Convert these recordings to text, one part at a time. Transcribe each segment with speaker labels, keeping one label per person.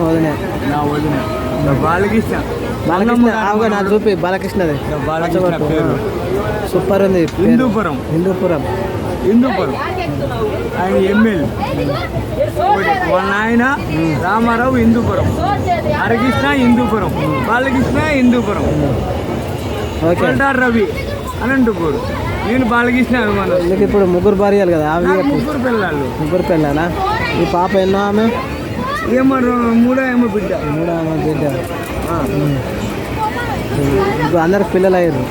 Speaker 1: వదిన
Speaker 2: నా వదిన బాలకృష్ణ
Speaker 1: నాకు చూపి బాలకృష్ణది
Speaker 2: బాలకృష్ణ పేరు
Speaker 1: సూపర్ ఉంది.
Speaker 2: హిందూపురం ఆయన ఎమ్మెల్యే వాళ్ళ ఆయన రామారావు హిందూపురం, హరికృష్ణ హిందూపురం, బాలకృష్ణ హిందూపురం, రవి అనంతపూర్. నేను బాలకృష్ణ అభిమానం.
Speaker 1: నీకు ఇప్పుడు ముగ్గురు భార్యలు కదా?
Speaker 2: ముగ్గురు
Speaker 1: పిల్లలా? ఈ పాప ఎన్నో ఆమె?
Speaker 2: మూడో బిడ్డ.
Speaker 1: ఇప్పుడు అందరికి పిల్లలు అయ్యారు.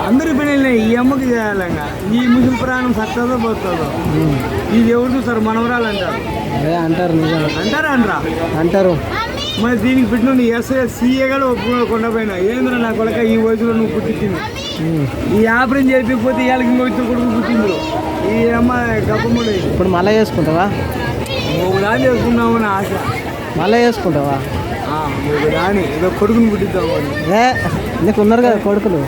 Speaker 2: అందరి పిల్లలు ఈ అమ్మకి చేయాలంగా. ఈ ముసలి ప్రాణం సత్తదో పోతుందో ఇది ఎవరు చూస్తారు? మనవరాలు అంటారు.
Speaker 1: అంటారు
Speaker 2: అంటారు. మరి దీనికి పెట్టిన సీఏ కూడా ఒప్పుకోకుండా పోయినా ఏంద్రా నా కొడక ఈ వయసులో నువ్వు పుట్టించింది. ఈ ఆపరేషన్ చేయకపోతే ఇవాళకి వయసులో కొడుకు పుట్టింది. ఈ అమ్మ గప్పముడు.
Speaker 1: ఇప్పుడు మళ్ళీ చేసుకుంటావా?
Speaker 2: దాని చేసుకున్నావు అని ఆశ.
Speaker 1: మళ్ళీ చేసుకుంటావా?
Speaker 2: దాని ఏదో కొడుకుని పుట్టిద్దాము.
Speaker 1: నీకు ఉన్నారు కదా కొడుకులు.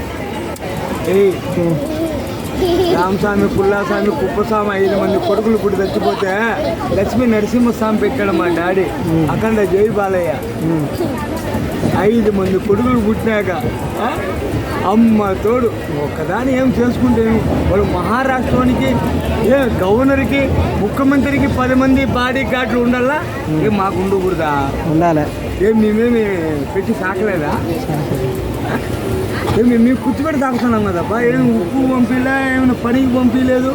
Speaker 2: రామస్వామి, పుల్లాస్వామి, కుప్పస్వామి 5 మంది కొడుకులు పుట్టి చచ్చిపోతే లక్ష్మీ నరసింహస్వామి పెట్టాడు మా డాడీ. అఖండ జై బాలయ్య. 5 మంది కొడుకులు పుట్టినాక అమ్మ తోడు ఒక్కదాని ఏం చేసుకుంటే వాళ్ళు మహారాష్ట్రానికి గవర్నర్కి, ముఖ్యమంత్రికి 10 మంది బాడీ గార్డులు ఉండాలా? ఏం మాకు ఉండకూడదా?
Speaker 1: ఉండాలి.
Speaker 2: ఏం మేమేమి పెట్టి సాకలేదా? మేము కూర్చోబెట్టి తాగుతున్నాం కదప్పా. ఏం ఉప్పు పంపిలే, ఏమైనా పనికి పంపించలేదు.